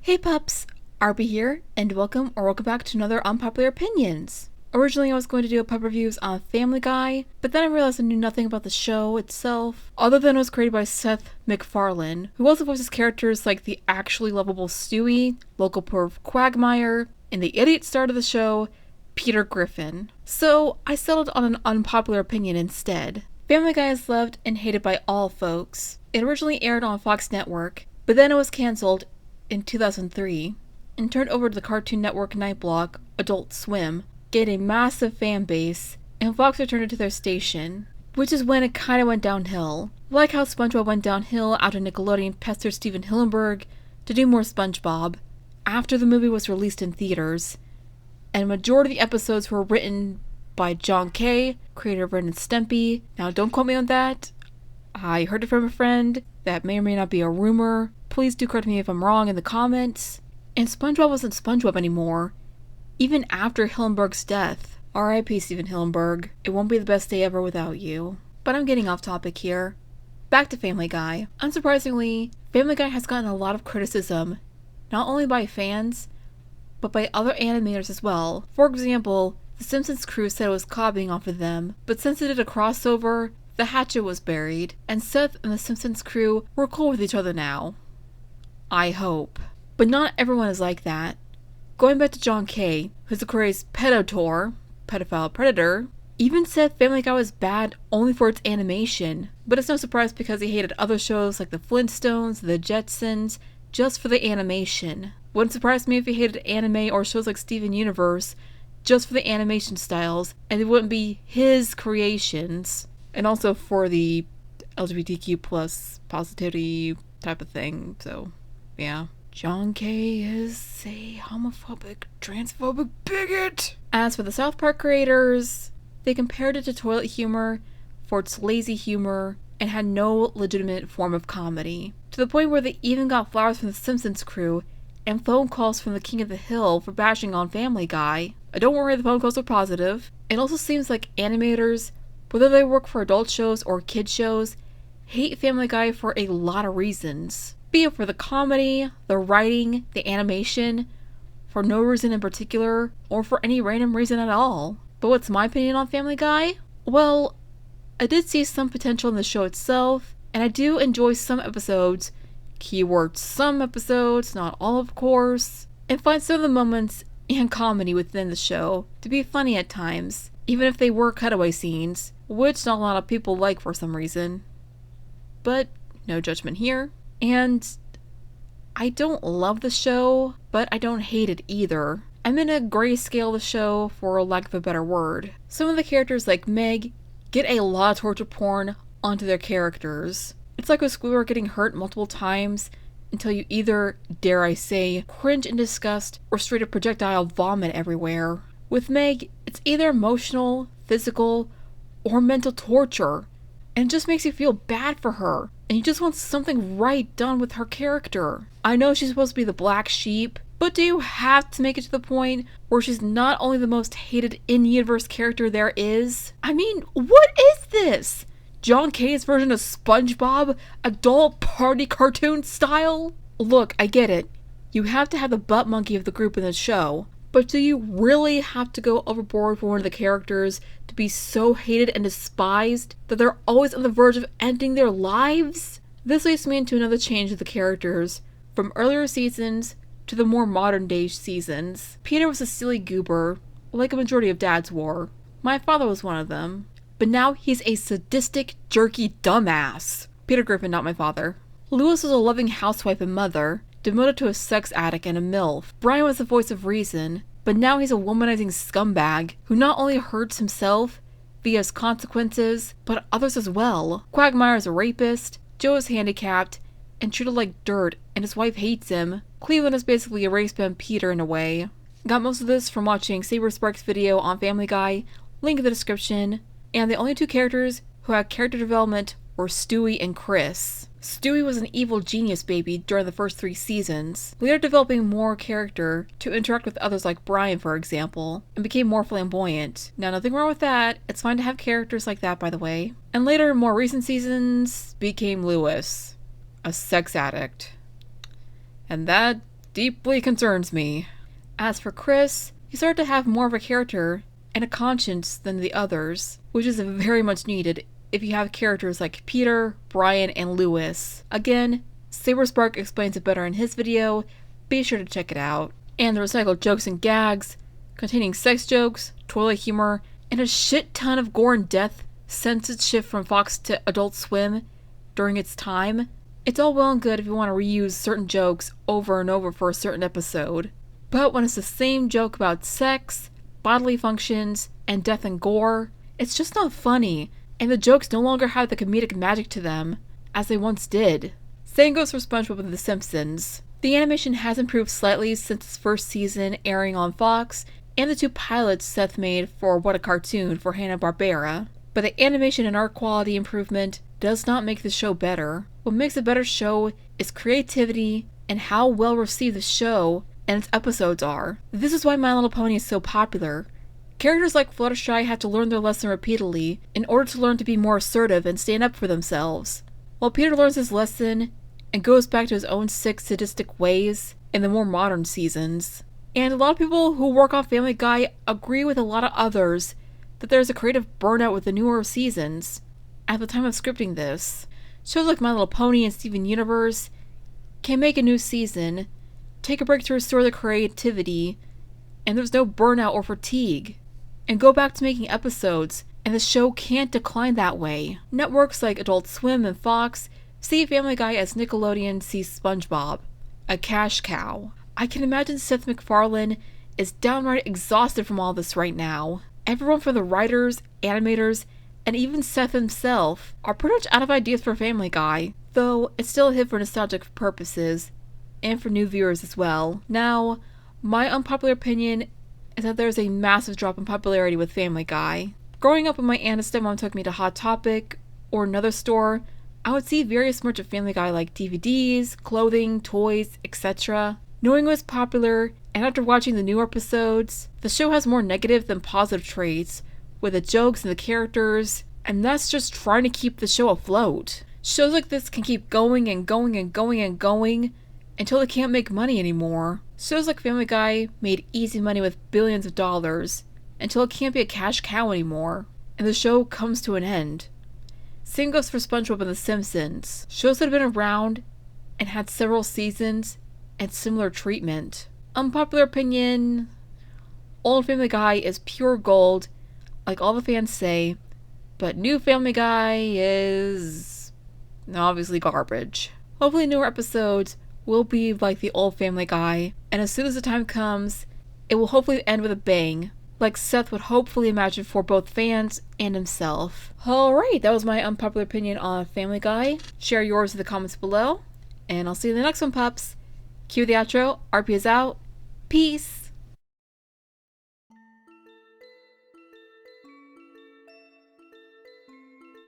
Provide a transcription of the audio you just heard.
Hey pups, Arby here, and welcome back to another Unpopular Opinions. Originally I was going to do a pup reviews on Family Guy, but then I realized I knew nothing about the show itself, other than it was created by Seth MacFarlane, who also voices characters like the actually lovable Stewie, local perv Quagmire, and the idiot star of the show, Peter Griffin. So I settled on an unpopular opinion instead. Family Guy is loved and hated by all folks. It originally aired on Fox Network, but then it was cancelled in 2003 and turned over to the Cartoon Network night block Adult Swim, gained a massive fan base, and Fox returned it to their station, which is when it kinda went downhill. Like how SpongeBob went downhill after Nickelodeon pestered Steven Hillenburg to do more SpongeBob after the movie was released in theaters, and a majority of the episodes were written by John Kay, creator of Ren and Stimpy. Now don't quote me on that. I heard it from a friend. That may or may not be a rumor. Please do correct me if I'm wrong in the comments. And SpongeBob wasn't SpongeBob anymore, even after Hillenburg's death. R.I.P. Steven Hillenburg. It won't be the best day ever without you. But I'm getting off topic here. Back to Family Guy. Unsurprisingly, Family Guy has gotten a lot of criticism, not only by fans, but by other animators as well. For example, the Simpsons crew said it was copying off of them, but since it did a crossover, the hatchet was buried, and Seth and the Simpsons crew were cool with each other now. I hope. But not everyone is like that. Going back to John Kay, who's the Korea's pedophile predator, even said Family Guy was bad only for its animation. But it's no surprise because he hated other shows like the Flintstones, the Jetsons, just for the animation. Wouldn't surprise me if he hated anime or shows like Steven Universe just for the animation styles, and it wouldn't be his creations. And also for the LGBTQ plus positivity type of thing, so yeah. John Kay is a homophobic, transphobic bigot! As for the South Park creators, they compared it to toilet humor for its lazy humor and had no legitimate form of comedy. To the point where they even got flowers from the Simpsons crew and phone calls from the King of the Hill for bashing on Family Guy. Don't worry, the phone calls are positive. It also seems like animators, whether they work for adult shows or kid shows, hate Family Guy for a lot of reasons. Be it for the comedy, the writing, the animation, for no reason in particular, or for any random reason at all. But what's my opinion on Family Guy? Well, I did see some potential in the show itself, and I do enjoy some episodes, keyword some episodes, not all of course, and find some of the moments and comedy within the show to be funny at times, even if they were cutaway scenes, which not a lot of people like for some reason. But no judgment here. And I don't love the show, but I don't hate it either. I'm in a grayscale of the show, for lack of a better word. Some of the characters like Meg get a lot of torture porn onto their characters. It's like a Squidward getting hurt multiple times until you either, dare I say, cringe in disgust or straight up projectile vomit everywhere. With Meg, it's either emotional, physical, or mental torture, and it just makes you feel bad for her, and you just want something right done with her character. I know she's supposed to be the black sheep, but do you have to make it to the point where she's not only the most hated in-universe character there is? I mean, what is this? John Kay's version of SpongeBob, adult party cartoon style? Look, I get it. You have to have the butt monkey of the group in the show, but do you really have to go overboard for one of the characters to be so hated and despised that they're always on the verge of ending their lives? This leads me into another change of the characters, from earlier seasons to the more modern day seasons. Peter was a silly goober, like a majority of dads were. My father was one of them. But now he's a sadistic, jerky dumbass. Peter Griffin, not my father. Lewis was a loving housewife and mother, demoted to a sex addict and a MILF. Brian was the voice of reason, but now he's a womanizing scumbag who not only hurts himself via his consequences, but others as well. Quagmire is a rapist, Joe is handicapped and treated like dirt, and his wife hates him. Cleveland is basically a race band Peter in a way. Got most of this from watching Saberspark's video on Family Guy, link in the description. And the only two characters who had character development were Stewie and Chris. Stewie was an evil genius baby during the first 3 seasons, later developing more character to interact with others like Brian, for example, and became more flamboyant. Now, nothing wrong with that. It's fine to have characters like that, by the way. And later, in more recent seasons, became Lewis, a sex addict. And that deeply concerns me. As for Chris, he started to have more of a character and a conscience than the others, which is very much needed if you have characters like Peter, Brian, and Lewis. Again, Saberspark explains it better in his video, be sure to check it out. And the recycled jokes and gags, containing sex jokes, toilet humor, and a shit ton of gore and death since its shift from Fox to Adult Swim during its time. It's all well and good if you want to reuse certain jokes over and over for a certain episode. But when it's the same joke about sex, bodily functions, and death and gore, it's just not funny, and the jokes no longer have the comedic magic to them, as they once did. Same goes for SpongeBob and The Simpsons. The animation has improved slightly since its first season airing on Fox, and the 2 pilots Seth made for What a Cartoon for Hanna-Barbera. But the animation and art quality improvement does not make the show better. What makes a better show is creativity and how well received the show and its episodes are. This is why My Little Pony is so popular. Characters like Fluttershy have to learn their lesson repeatedly in order to learn to be more assertive and stand up for themselves. While Peter learns his lesson and goes back to his own sick, sadistic ways in the more modern seasons. And a lot of people who work on Family Guy agree with a lot of others that there's a creative burnout with the newer seasons. At the time of scripting this, shows like My Little Pony and Steven Universe can make a new season, take a break to restore the creativity, and there's no burnout or fatigue, and go back to making episodes, and the show can't decline that way. Networks like Adult Swim and Fox see Family Guy as Nickelodeon sees SpongeBob, a cash cow. I can imagine Seth MacFarlane is downright exhausted from all this right now. Everyone from the writers, animators, and even Seth himself are pretty much out of ideas for Family Guy, though it's still a hit for nostalgic purposes, and for new viewers as well. Now, my unpopular opinion is that there's a massive drop in popularity with Family Guy. Growing up when my aunt and stepmom took me to Hot Topic or another store, I would see various merch of Family Guy like DVDs, clothing, toys, etc. Knowing it was popular, and after watching the new episodes, the show has more negative than positive traits, with the jokes and the characters, and that's just trying to keep the show afloat. Shows like this can keep going and going and going and going until they can't make money anymore. Shows like Family Guy made easy money with billions of dollars until it can't be a cash cow anymore, and the show comes to an end. Same goes for SpongeBob and The Simpsons. Shows that have been around and had several seasons and similar treatment. Unpopular opinion, old Family Guy is pure gold, like all the fans say, but new Family Guy is obviously garbage. Hopefully newer episodes will be like the old Family Guy, and as soon as the time comes, it will hopefully end with a bang, like Seth would hopefully imagine for both fans and himself. Alright, that was my unpopular opinion on Family Guy. Share yours in the comments below, and I'll see you in the next one, pups. Cue the outro, RP is out, peace!